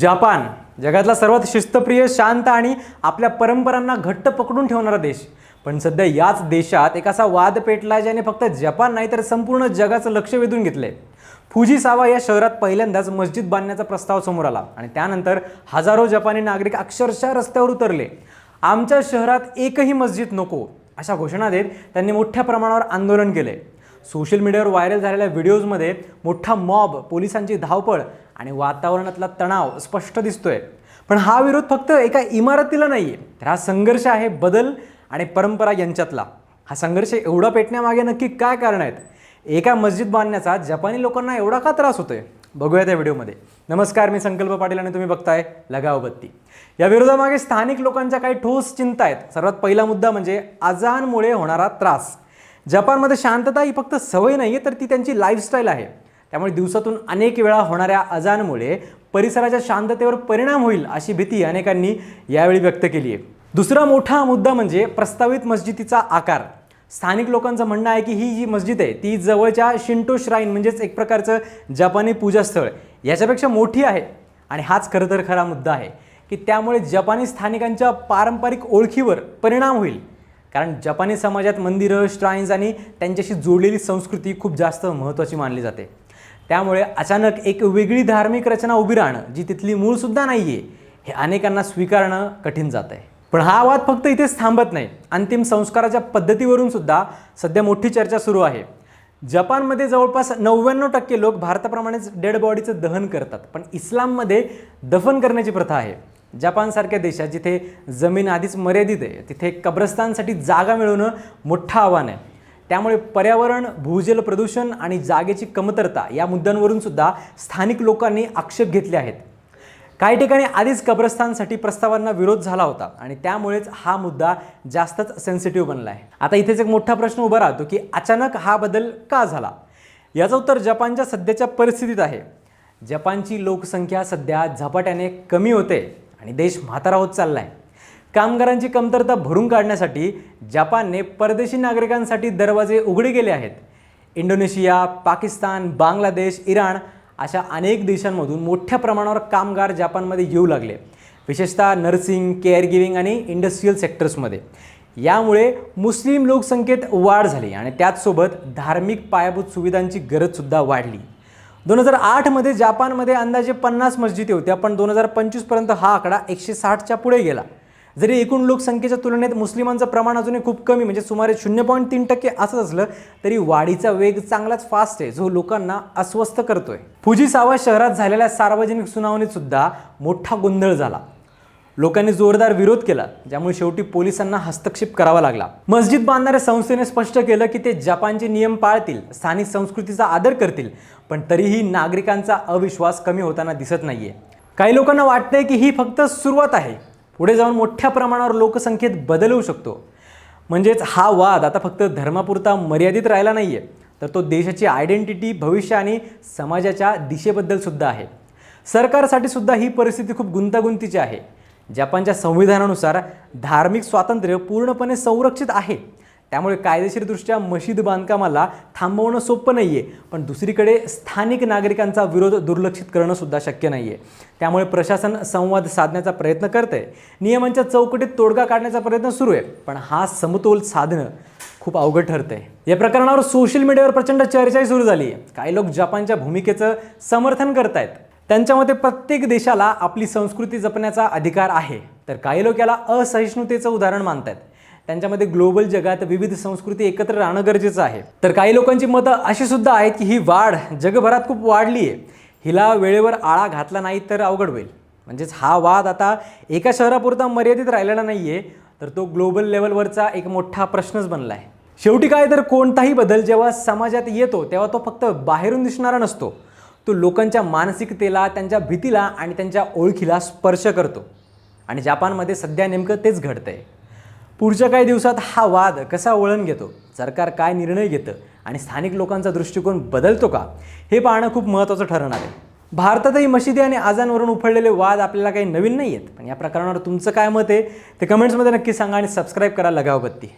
Japan जगातला सर्वात शिस्तप्रिय, शांत आणि आपल्या परंपरांना घट्ट पकडून ठेवणारा देश. पण सध्या याच देशात एक असा वाद पेटला ज्याने फक्त जपान नाही तर संपूर्ण जगाचं लक्ष वेधून घेतलंय. फुजिसावा या शहरात पहिल्यांदाच मस्जिद बांधण्याचा प्रस्ताव समोर आला आणि त्यानंतर हजारो जपानी नागरिक अक्षरशः रस्त्यावर उतरले. आमच्या शहरात एकही मस्जिद नको अशा घोषणा देत त्यांनी मोठ्या प्रमाणावर आंदोलन केले. सोशल मीडियावर व्हायरल झालेल्या व्हिडिओजमध्ये मोठा मॉब, पोलिसांची धावपळ आणि वातावरणातला तणाव स्पष्ट दिसतोय. पण हा विरोध फक्त एका इमारतीला नाहीये, तर हा संघर्ष आहे बदल आणि परंपरा यांच्यातला. हा संघर्ष एवढा पेटण्यामागे नक्की काय कारण आहेत? एका मस्जिद बांधण्याचा जपानी लोकांना एवढा का त्रास होतोय? बघूया त्या व्हिडिओमध्ये. नमस्कार, मी संकल्प पाटील आणि तुम्ही बघताय लगाव बत्ती. या विरोधामागे स्थानिक लोकांच्या काही ठोस चिंता आहेत. सर्वात पहिला मुद्दा म्हणजे अजानमुळे होणारा त्रास. जपानमध्ये शांतता ही फक्त सवय नाही आहे, तर ती त्यांची लाईफस्टाईल आहे. त्यामुळे दिवसातून अनेक वेळा होणाऱ्या अजानमुळे परिसराच्या शांततेवर परिणाम होईल अशी भीती अनेकांनी यावेळी व्यक्त केली आहे. दुसरा मोठा मुद्दा म्हणजे प्रस्तावित मस्जिदीचा आकार. स्थानिक लोकांचं म्हणणं आहे की ही जी मस्जिद आहे ती जवळच्या शिंटो श्राईन म्हणजेच एक प्रकारचं जपानी पूजास्थळ याच्यापेक्षा मोठी आहे. आणि हाच खरं तर खरा मुद्दा आहे की त्यामुळे जपानी स्थानिकांच्या पारंपरिक ओळखीवर परिणाम होईल. कारण जपानी समाजात मंदिरं, श्राईन्स आणि त्यांच्याशी जोडलेली संस्कृती खूप जास्त महत्त्वाची मानली जाते. त्यामुळे अचानक एक वेगळी धार्मिक रचना उभी राहणं, जी तिथली मूळसुद्धा नाही आहे, हे अनेकांना स्वीकारणं कठीण जात आहे. पण हा वाद फक्त इथेच थांबत नाही. अंतिम संस्काराच्या पद्धतीवरून सुद्धा सध्या मोठी चर्चा सुरू आहे. जपानमध्ये जवळपास 99% लोक भारताप्रमाणेच डेड बॉडीचं दहन करतात, पण इस्लाममध्ये दफन करण्याची प्रथा आहे. जपानसारख्या देशात जिथे जमीन आधीच मर्यादित आहे, तिथे कब्रस्तानसाठी जागा मिळवणं मोठं आव्हान आहे. त्यामुळे पर्यावरण, भूजल प्रदूषण आणि जागेची कमतरता या मुद्द्यांवरून सुद्धा स्थानिक लोकांनी आक्षेप घेतले आहेत. काही ठिकाणी आधीच कब्रस्तानसाठी प्रस्तावांना विरोध झाला होता आणि त्यामुळेच हा मुद्दा जास्तच सेन्सिटिव्ह बनला आहे. आता इथेच एक मोठा प्रश्न उभा राहतो की अचानक हा बदल का झाला? याचं उत्तर जपानच्या सध्याच्या परिस्थितीत आहे. जपानची लोकसंख्या सध्या झपाट्याने कमी होते आणि देश म्हातारा होत चालला आहे. कामगारांची कमतरता भरून काढण्यासाठी जपानने परदेशी नागरिकांसाठी दरवाजे उघडे केले आहेत. इंडोनेशिया, पाकिस्तान, बांगलादेश, इराण अशा अनेक देशांमधून मोठ्या प्रमाणावर कामगार जपानमध्ये येऊ लागले, विशेषतः नर्सिंग, केअर गिव्हिंग आणि इंडस्ट्रीयल सेक्टर्समध्ये. यामुळे मुस्लिम लोकसंख्येत वाढ झाली आणि त्याचसोबत धार्मिक पायाभूत सुविधांची गरजसुद्धा वाढली. 2008मध्ये जपानमध्ये अंदाजे 50 मस्जिदी होत्या, पण 2025पर्यंत हा आकडा 160च्या पुढे गेला. जरी एकूण लोकसंख्येच्या तुलनेत मुस्लिमांचं प्रमाण अजूनही खूप कमी म्हणजे सुमारे 0.3% असंच असलं तरी वाढीचा वेग चांगलाच फास्ट आहे, जो लोकांना अस्वस्थ करतोय. फुजिसावा शहरात झालेल्या सार्वजनिक सुनावणीत सुद्धा मोठा गोंधळ झाला. लोकांनी जोरदार विरोध केला, ज्यामुळे शेवटी पोलिसांना हस्तक्षेप करावा लागला. मस्जिद बांधणाऱ्या संस्थेने स्पष्ट केलं की ते जपानचे नियम पाळतील, स्थानिक संस्कृतीचा आदर करतील, पण तरीही नागरिकांचा अविश्वास कमी होताना दिसत नाहीये. काही लोकांना वाटतंय की ही फक्त सुरुवात आहे, पुढे जाऊन मोठ्या प्रमाणावर लोकसंख्येत बदल होऊ शकतो. म्हणजेच हा वाद आता फक्त धर्मापुरता मर्यादित राहिला नाहीये, तर तो देशाची आयडेंटिटी, भविष्य आणि समाजाच्या दिशेबद्दल सुद्धा आहे. सरकारसाठी सुद्धा ही परिस्थिती खूप गुंतागुंतीची आहे. जपानच्या संविधानानुसार धार्मिक स्वातंत्र्य पूर्णपणे संरक्षित आहे. त्यामुळे कायदेशीरदृष्ट्या मशीद बांधकामाला थांबवणं सोपं नाही आहे, पण दुसरीकडे स्थानिक नागरिकांचा विरोध दुर्लक्षित करणं सुद्धा शक्य नाही आहे. त्यामुळे प्रशासन संवाद साधण्याचा प्रयत्न करत आहे, नियमांच्या चौकटीत तोडगा काढण्याचा प्रयत्न सुरू आहे, पण हा समतोल साधणं खूप अवघड ठरतं आहे. या प्रकरणावर सोशल मीडियावर प्रचंड चर्चाही सुरू झाली आहे. काही लोक जपानच्या भूमिकेचं समर्थन करतायत. त्यांच्या मते प्रत्येक देशाला आपली संस्कृती जपण्याचा अधिकार आहे, तर काही लोक याला असहिष्णुतेचं उदाहरण मानतात. त्यांच्यामध्ये ग्लोबल जगात विविध संस्कृती एकत्र राहणं गरजेचं आहे. तर काही लोकांची मतं अशी सुद्धा आहेत की ही वाढ जगभरात खूप वाढली आहे, हिला वेळेवर आळा घातला नाही तर अवघड होईल. म्हणजेच हा वाद आता एका शहरापुरता मर्यादित राहिलेला नाही आहे, तर तो ग्लोबल लेवलवरचा एक मोठा प्रश्नच बनला आहे. शेवटी काय, तर कोणताही बदल जेव्हा समाजात येतो तेव्हा तो फक्त बाहेरून दिसणारा नसतो, तो लोकांच्या मानसिकतेला, त्यांच्या भीतीला आणि त्यांच्या ओळखीला स्पर्श करतो. आणि जपानमध्ये सध्या नेमकं तेच घडतंय. पुढच्या काही दिवसात हा वाद कसा वळण घेतो, सरकार काय निर्णय घेतं आणि स्थानिक लोकांचा दृष्टिकोन बदलतो का, हे पाहणं खूप महत्त्वाचं ठरणार आहे. भारतातही मशिदी आणि आजानवरून उफळलेले वाद आपल्याला काही नवीन नाही आहेत, पण या प्रकरणावर तुमचं काय मत आहे ते कमेंट्समध्ये नक्की सांगा आणि सबस्क्राईब करा लगाव बत्ती.